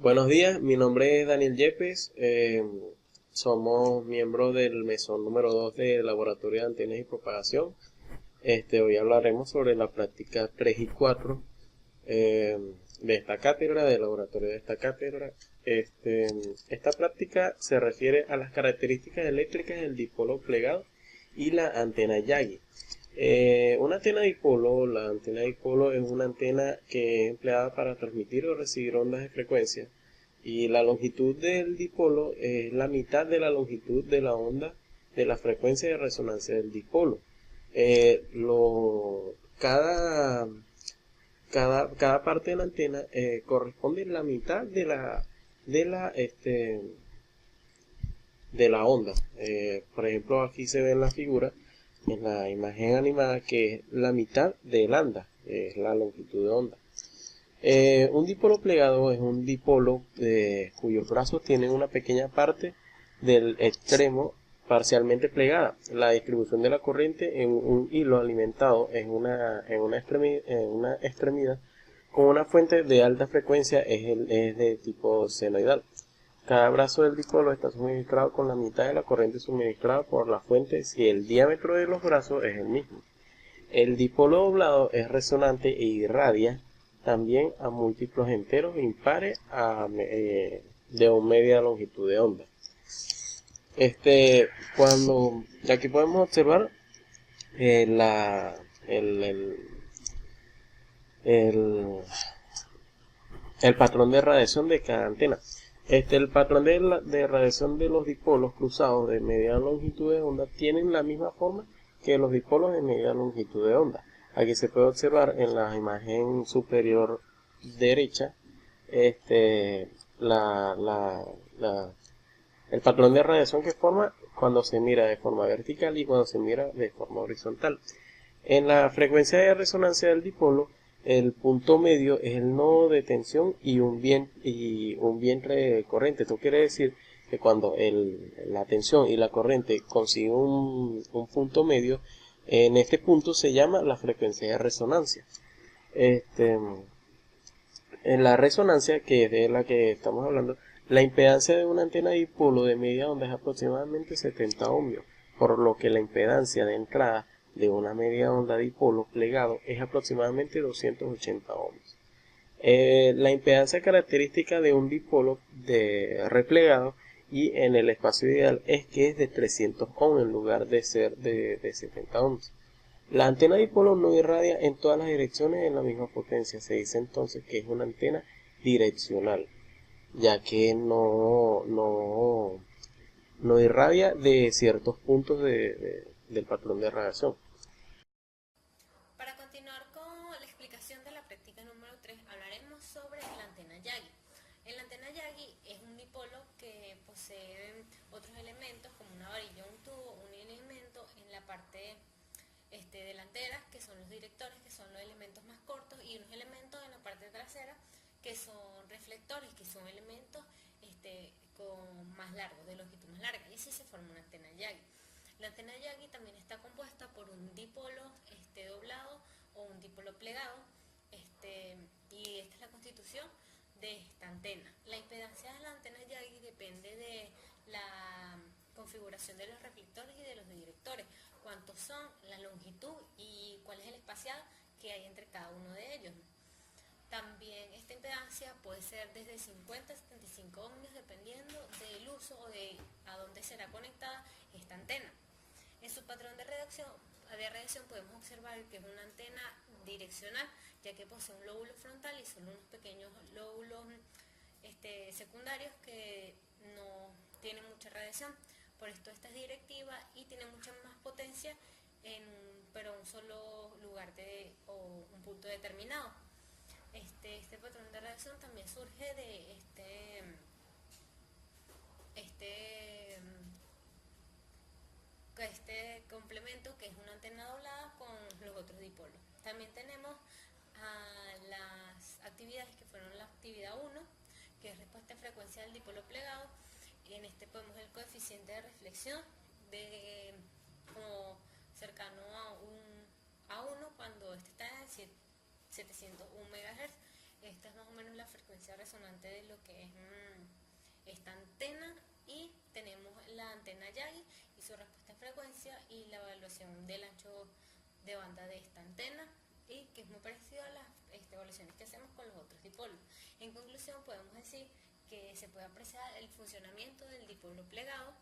Buenos días, mi nombre es Daniel Yepes, somos miembros del mesón número 2 del Laboratorio de Antenas y Propagación. Hoy hablaremos sobre la práctica 3 y 4 de esta cátedra, del laboratorio de esta cátedra. Esta práctica se refiere a las características eléctricas del dipolo plegado y la antena Yagi. Una antena dipolo, la antena dipolo es una antena que es empleada para transmitir o recibir ondas de frecuencia y la longitud del dipolo es la mitad de la longitud de la onda de la frecuencia de resonancia del dipolo. Cada parte de la antena corresponde a la mitad de la, este, de la onda. Por ejemplo, aquí se ve en la figura, en la imagen animada, que es la mitad de lambda, es la longitud de onda. Un dipolo plegado es un dipolo cuyos brazos tienen una pequeña parte del extremo parcialmente plegada. La distribución de la corriente en un hilo alimentado en una extremidad con una fuente de alta frecuencia es de tipo senoidal. Cada brazo del dipolo está suministrado con la mitad de la corriente suministrada por la fuente si el diámetro de los brazos es el mismo. El dipolo doblado es resonante e irradia también a múltiplos enteros impares de una media longitud de onda. Aquí podemos observar la, el, el patrón de radiación de cada antena. El patrón de radiación de los dipolos cruzados de media longitud de onda tienen la misma forma que los dipolos de media longitud de onda. Aquí se puede observar en la imagen superior derecha la, la, la, el patrón de radiación que forma cuando se mira de forma vertical y cuando se mira de forma horizontal. En la frecuencia de resonancia del dipolo, el punto medio es el nodo de tensión y un vientre de corriente. Esto quiere decir que cuando la tensión y la corriente consiguen un punto medio, en este punto se llama la frecuencia de resonancia. Este, en la resonancia, que es de la que estamos hablando, la impedancia de una antena dipolo de media onda es aproximadamente 70 ohmios, por lo que la impedancia de entrada de una media onda dipolo plegado es aproximadamente 280 ohmios. La impedancia característica de un dipolo de replegado y en el espacio ideal es que es de 300 ohms en lugar de ser de 70 ohms. La antena dipolo no irradia en todas las direcciones en la misma potencia. Se dice entonces que es una antena direccional, ya que no irradia de ciertos puntos del patrón de radiación. Para continuar con la explicación de la práctica número 3, hablaremos sobre la antena Yagi. En la antena Yagi es un dipolo que posee otros elementos como una varilla, un tubo, un elemento en la parte delantera, que son los directores, que son los elementos más cortos, y unos elementos en la parte trasera, que son reflectores, que son elementos con más largo, de longitud más larga, y así se forma una antena Yagi. La antena Yagi también está compuesta por un dipolo doblado o un dipolo plegado, y esta es la constitución de esta antena. La impedancia de la antena Yagi depende de la configuración de los reflectores y de los directores, cuántos son, la longitud y cuál es el espaciado que hay entre cada uno de ellos. También esta impedancia puede ser desde 50 a 75 ohmios dependiendo del uso o de a dónde será conectada esta antena. En su patrón de radiación podemos observar que es una antena direccional, ya que posee un lóbulo frontal y son unos pequeños lóbulos secundarios que no tienen mucha radiación. Por esto esta es directiva y tiene mucha más potencia pero un solo lugar o un punto determinado. Este patrón de radiación también surge de este complemento, que es una antena doblada con los otros dipolos. También tenemos las actividades que fueron la actividad 1, que es respuesta a frecuencia del dipolo plegado. En podemos ver el coeficiente de reflexión como cercano a 1 cuando está en 701 MHz. Esta es más o menos la frecuencia resonante de lo que es esta antena, y tenemos la antena Yagi y su respuesta a frecuencia y la evaluación del ancho de banda de esta antena, y que es muy parecido a las evaluaciones que hacemos con los otros dipolos. En conclusión, podemos decir que se puede apreciar el funcionamiento del dipolo plegado.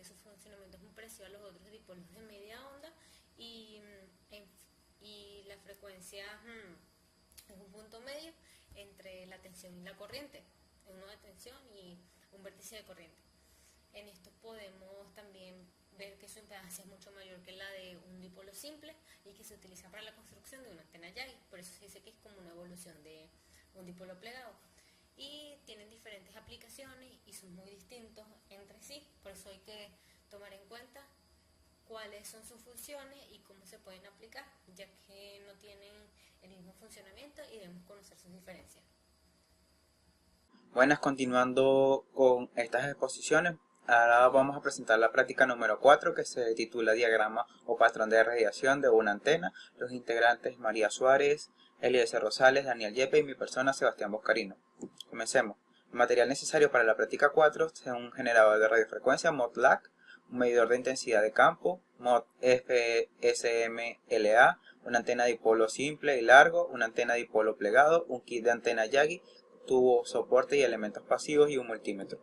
Su funcionamiento es muy parecido a los otros dipolos de media onda, y la frecuencia es un punto medio entre la tensión y la corriente, uno de tensión y un vértice de corriente. En esto podemos también ver que su impedancia es mucho mayor que la de un dipolo simple y que se utiliza para la construcción de una antena Yagi. Por eso se dice que es como una evolución de un dipolo plegado. Y tienen diferentes aplicaciones y son muy distintos entre sí. Por eso hay que tomar en cuenta cuáles son sus funciones y cómo se pueden aplicar, ya que no tienen el mismo funcionamiento y debemos conocer sus diferencias. Buenas, continuando con estas exposiciones, ahora vamos a presentar la práctica número 4, que se titula Diagrama o patrón de radiación de una antena. Los integrantes María Suárez, Eliezer Rosales, Daniel Yepe y mi persona Sebastián Boscarino. Comencemos. El material necesario para la práctica 4 es un generador de radiofrecuencia mod-LAC, un medidor de intensidad de campo mod FSM-LA, una antena dipolo simple y largo, una antena dipolo plegado, un kit de antena Yagi, tubo, soporte y elementos pasivos y un multímetro.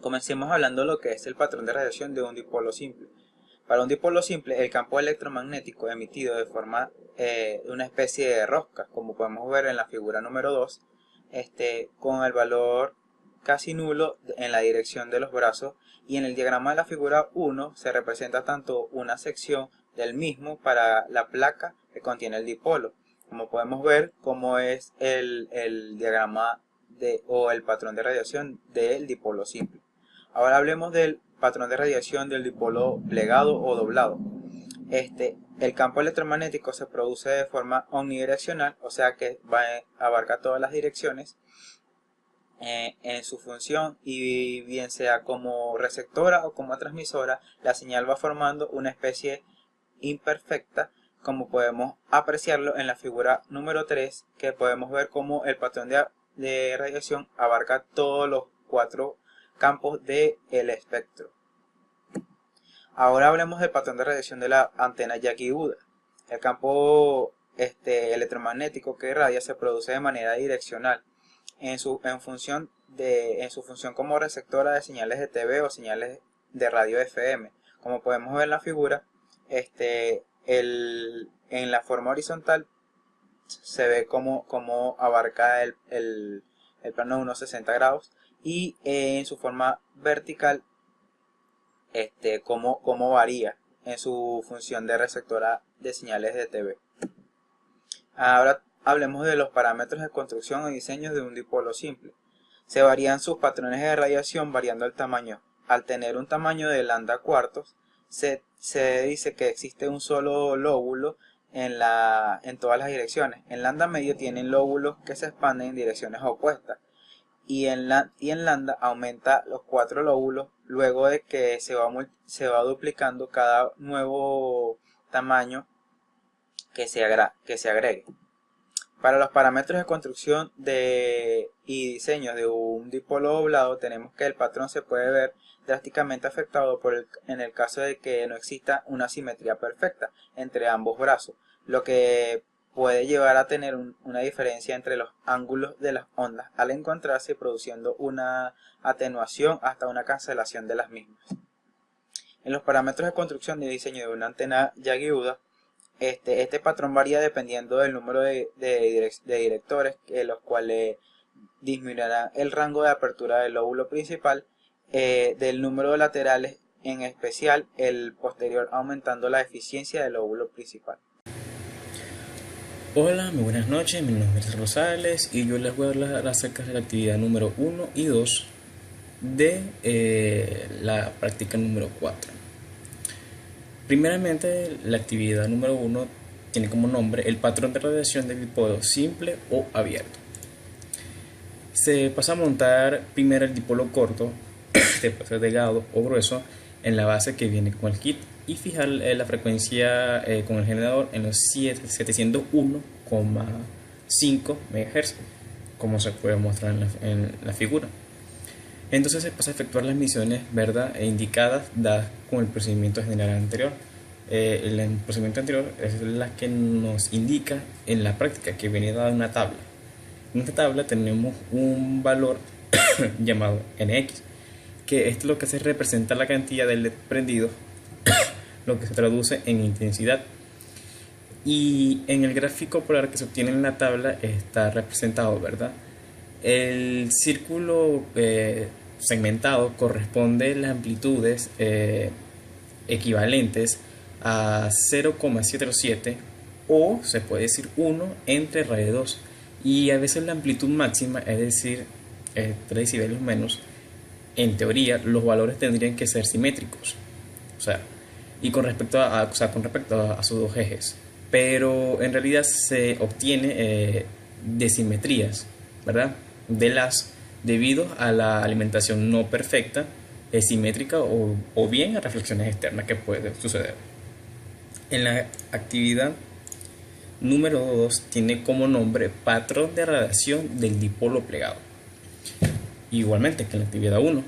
Comencemos hablando de lo que es el patrón de radiación de un dipolo simple. Para un dipolo simple, el campo electromagnético emitido de forma de una especie de rosca, como podemos ver en la figura número 2, con el valor casi nulo en la dirección de los brazos, y en el diagrama de la figura 1 se representa tanto una sección del mismo para la placa que contiene el dipolo, como podemos ver cómo es el diagrama o el patrón de radiación del dipolo simple. Ahora hablemos del patrón de radiación del dipolo plegado o doblado. El campo electromagnético se produce de forma omnidireccional, o sea que abarca todas las direcciones en su función, y bien sea como receptora o como transmisora, la señal va formando una especie imperfecta, como podemos apreciarlo en la figura número 3, que podemos ver cómo el patrón de radiación abarca todos los 4 campos del espectro. Ahora hablemos del patrón de radiación de la antena Yagi-Uda. El campo electromagnético que irradia se produce de manera direccional en su función como receptora de señales de TV o señales de radio FM. Como podemos ver en la figura, en la forma horizontal se ve cómo abarca el plano de unos 60 grados, y en su forma vertical cómo varía en su función de receptora de señales de TV. Ahora hablemos de los parámetros de construcción y diseño de un dipolo simple. Se varían sus patrones de radiación variando el tamaño. Al tener un tamaño de lambda cuartos, se dice que existe un solo lóbulo en todas las direcciones. En lambda medio tienen lóbulos que se expanden en direcciones opuestas, y en lambda aumenta los 4 lóbulos luego de que se va duplicando cada nuevo tamaño que se agregue. Para los parámetros de construcción y diseño de un dipolo doblado, tenemos que el patrón se puede ver drásticamente afectado en el caso de que no exista una simetría perfecta entre ambos brazos, lo que puede llevar a tener una diferencia entre los ángulos de las ondas al encontrarse, produciendo una atenuación hasta una cancelación de las mismas. En los parámetros de construcción y diseño de una antena Yagi-Uda, este patrón varía dependiendo del número de directores, los cuales disminuirán el rango de apertura del lóbulo principal, del número de laterales, en especial el posterior, aumentando la eficiencia del lóbulo principal. Hola, muy buenas noches, mi nombre es Rosales y yo les voy a hablar acerca de la actividad número 1 y 2 de la práctica número 4. Primeramente, la actividad número 1 tiene como nombre el patrón de radiación del dipolo simple o abierto. Se pasa a montar primero el dipolo corto, después el delgado o grueso en la base que viene con el kit, y fijar la frecuencia con el generador en los 701,2 5 MHz, como se puede mostrar en la figura. Entonces se pasa a efectuar las mediciones, ¿verdad?, indicadas, dadas con el procedimiento general anterior. El procedimiento anterior es la que nos indica en la práctica, que viene dada en una tabla. En esta tabla tenemos un valor llamado NX, que esto es lo que se representa la cantidad de LED prendido, lo que se traduce en intensidad. Y en el gráfico polar que se obtiene en la tabla está representado, ¿verdad? El círculo segmentado corresponde a las amplitudes equivalentes a 0,707 o se puede decir 1 entre radio 2, y a veces la amplitud máxima, es decir, 3 decibelios menos. En teoría los valores tendrían que ser simétricos, o sea, y con respecto a sus dos ejes, pero en realidad se obtiene desimetrías, ¿verdad?, de las debido a la alimentación no perfecta, simétrica o bien a reflexiones externas que puede suceder. En la actividad número 2 tiene como nombre patrón de radiación del dipolo plegado. Igualmente que en la actividad 1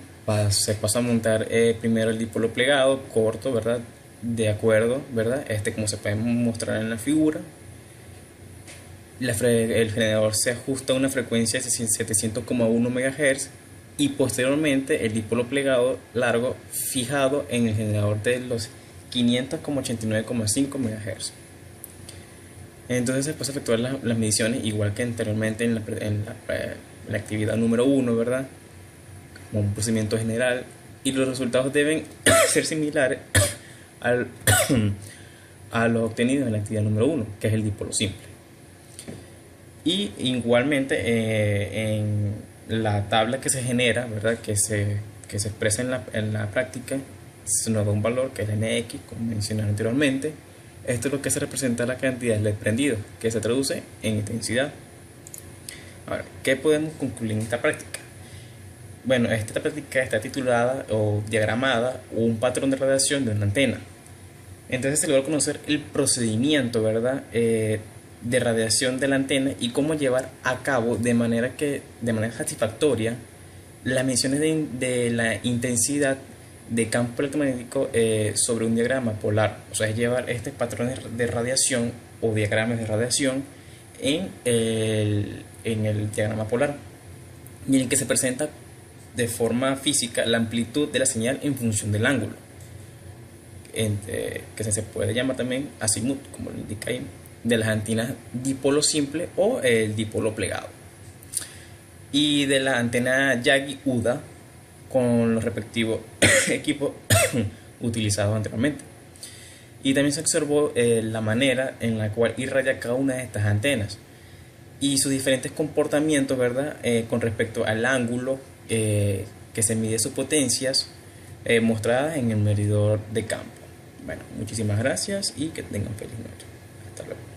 se pasa a montar primero el dipolo plegado corto, ¿verdad?, de acuerdo, ¿verdad?, como se puede mostrar en la figura. El generador se ajusta a una frecuencia de 700,1 MHz y posteriormente el dipolo plegado largo fijado en el generador de los 500,89,5 MHz. Entonces se puede efectuar las mediciones igual que anteriormente en la actividad número 1, ¿verdad?, como un procedimiento general, y los resultados deben ser similares a los obtenidos en la actividad número 1, que es el dipolo simple. Y igualmente en la tabla que se genera, ¿verdad?, que se expresa en la práctica, se nos da un valor que es el NX, como mencioné anteriormente. Esto es lo que se representa la cantidad de LED prendido, que se traduce en intensidad. Ahora, ¿qué podemos concluir en esta práctica? Bueno, esta práctica está titulada o diagramada un patrón de radiación de una antena. Entonces se logra conocer el procedimiento, ¿verdad?, de radiación de la antena y cómo llevar a cabo de manera satisfactoria las mediciones de la intensidad de campo electromagnético sobre un diagrama polar. O sea, es llevar este patrón de radiación o diagramas de radiación en el diagrama polar, y en el que se presenta de forma física la amplitud de la señal en función del ángulo, que se puede llamar también azimut, como lo indica ahí, de las antenas dipolo simple o el dipolo plegado, y de la antena Yagi-Uda con los respectivos equipos utilizados anteriormente. Y también se observó la manera en la cual irradia cada una de estas antenas y sus diferentes comportamientos, ¿verdad?, con respecto al ángulo que se mide sus potencias mostradas en el medidor de campo. Bueno, muchísimas gracias y que tengan feliz noche. Hasta luego.